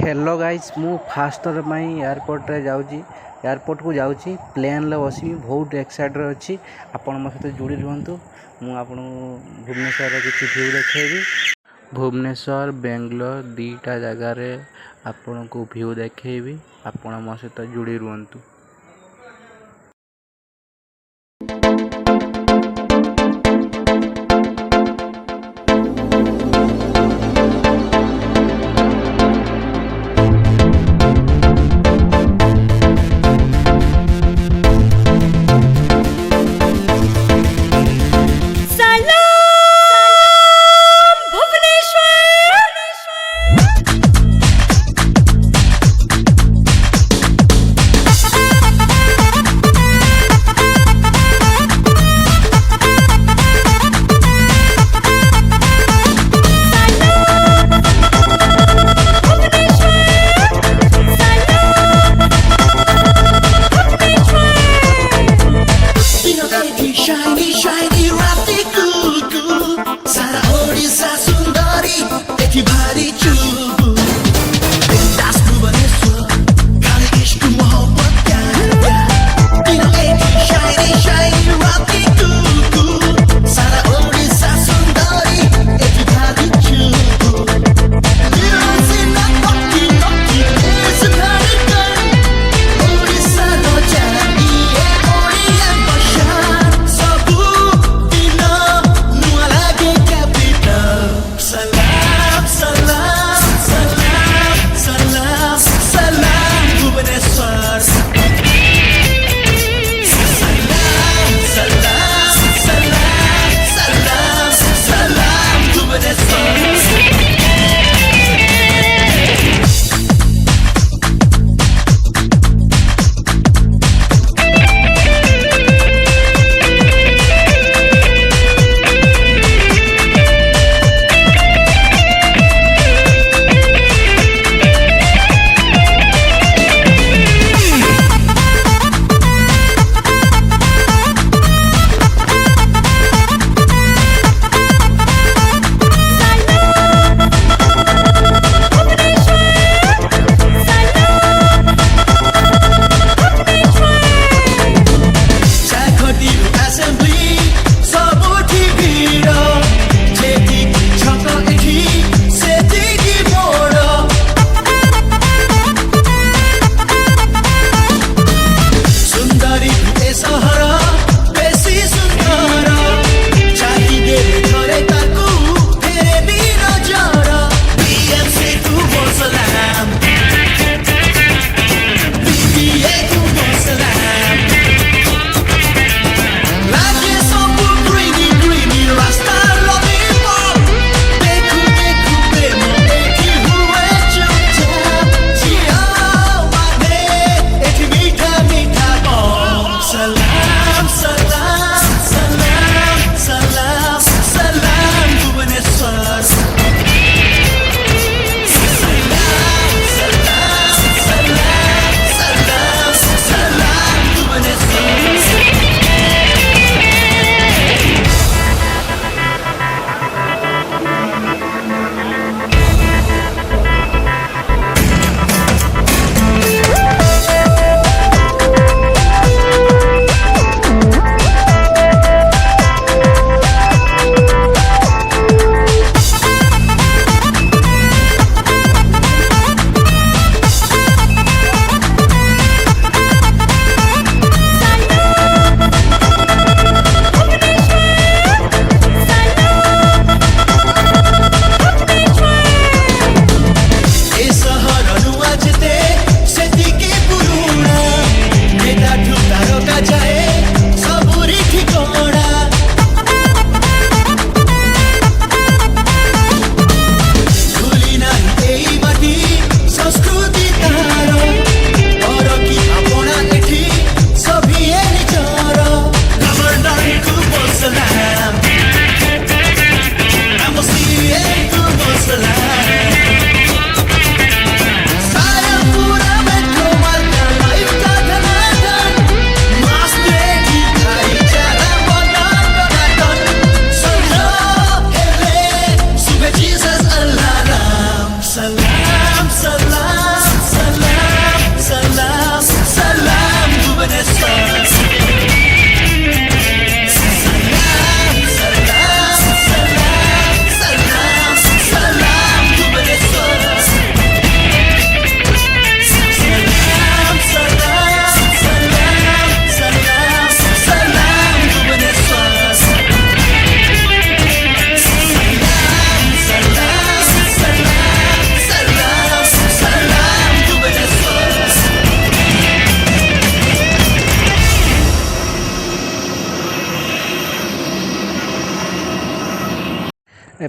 Hello guys मु fast थर airport रे जाऊँगी एयरपोर्ट को जाऊँगी प्लेन बसमी बहुत एक्साइटेड अच्छी आपण मो सहित जोड़ी रुहतु मुझे भुवनेश्वर किसी व्यू देखी भुवनेश्वर बेंगलोर दीटा जगार आपण को व्यू देखी आपण मो सहित जोड़ी रुहतु।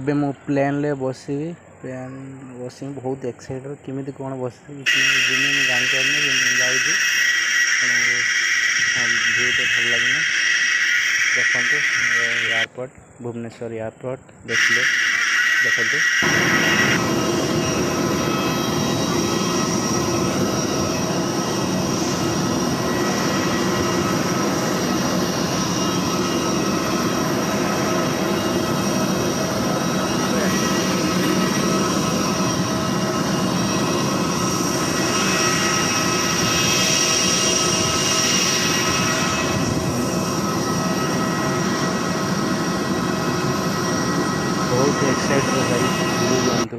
ଏବେ ମୁଁ ପ୍ଲେନ୍ରେ ବସିବି। ପ୍ଲେନ୍ ବସିବି ବହୁତ ଏକ୍ସାଇଟେଡ଼ କେମିତି କ'ଣ ବସିବି ଯିମି ମୁଁ ଜାଣିପାରୁନି ମୁଁ ଯାଉଛି ଭିୟୁଟା ଭଲ ଲାଗୁନି। ଦେଖନ୍ତୁ ଏୟାରପୋର୍ଟ ଭୁବନେଶ୍ୱର ଏୟାରପୋର୍ଟ ଦେଖିଲେ ଦେଖନ୍ତୁ। बहुत एक्साइटेड भाई बुझातु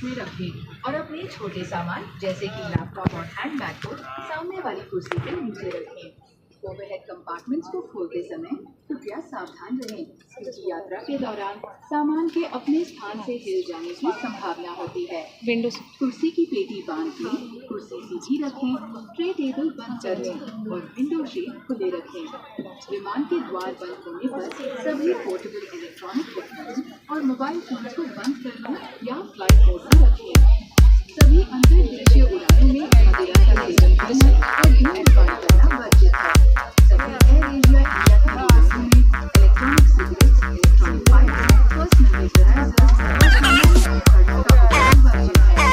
में रखें और अपने छोटे सामान जैसे कि लैपटॉप और हैंडबैग को सामने वाली कुर्सी के नीचे रखें। ओवरहेड कंपार्टमेंट्स को खोलते समय कृपया सावधान रहें क्योंकि यात्रा के दौरान सामान के अपने स्थान से हिल जाने की संभावना होती है। कुर्सी की पेटी बांध लें, कुर्सी सीधी रखें, ट्रे टेबल बंद कर लें और विंडो शीट खुले रखें। विमान के द्वार बंद होने पर सभी पोर्टेबल इलेक्ट्रॉनिक उपकरण और मोबाइल फोन को बंद कर लो या फ्लाइट मोड में रखें। सभी अंतर्देशीय उड़ानों में मदिरा का सेवन करना और धूम्रपान करना वर्जित है। सभी एयर एशिया इंडिया की उड़ानों में electronic cigarettes, electronic pipes, personal vaporisers और सामान्य उपकरणों का उपयोग वर्जित है।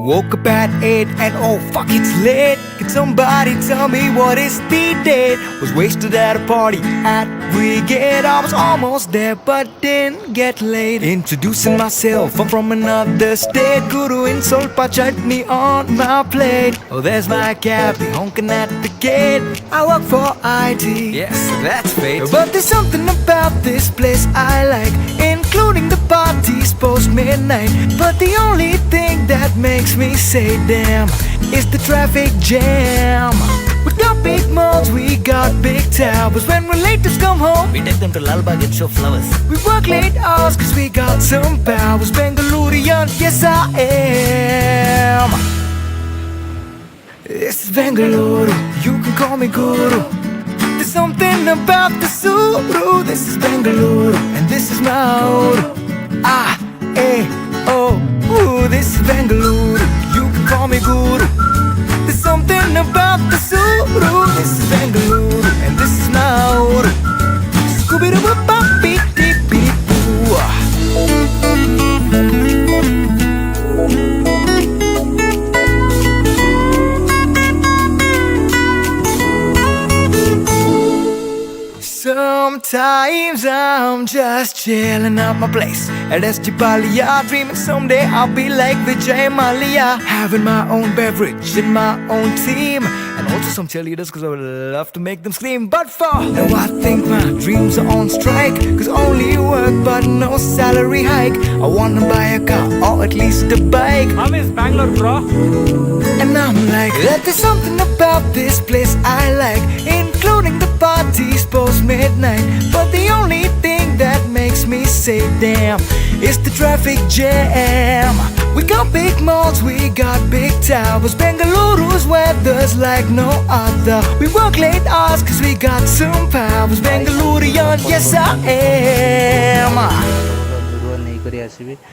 Woke up at 8 and oh fuck it's late. Can somebody tell me what is the date? Was wasted at a party at Brigade. I was almost there but didn't get late. Introducing myself, I'm from another state. Guru insult pa chutney on my plate. Oh there's my cabbie honking at the gate. I work for IT, yes that's fate. But there's something about this place I like, including the parties post midnight. But the only thing that makes me say damn is the traffic jam. We got big malls, we got big towers. When relatives come home, we take them to Lalbagh and show flowers. We work late hours cause we got some powers. Bengalurian, yes I am. This is Bangalore, you can call me Guru. There's something about the Suru. This is Bangalore and this is my Uru. Ooh, this is Bangalore, you can call me Guru. There's something about the Suru. This is Bangalore and this is my Uru. Scooby-Doo-Bop-Beep-Beep-Beep-Boo. Sometimes I'm just chilling at my place at Estipalia, dreaming someday I'll be like Vijay Mallya, having my own beverage and my own team, and also some cheerleaders cause I would love to make them scream. But for now I think my dreams are on strike, cause only work but no salary hike. I wanna buy a car or at least a bike. How is Bangalore, bro? And I'm like, there's something about this place I like, including the parties post midnight. But the only thing that makes me say damn is the traffic jam. We got big malls, we got big towers. Bengaluru's weather's like no other. We work late hours cause we got some powers. Bengalurian, yes I am.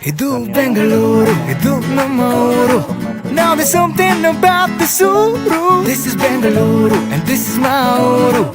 Idu Bangalore, idu Namoro. Now there's something about the Suru. This is Bangalore and this is my Uru.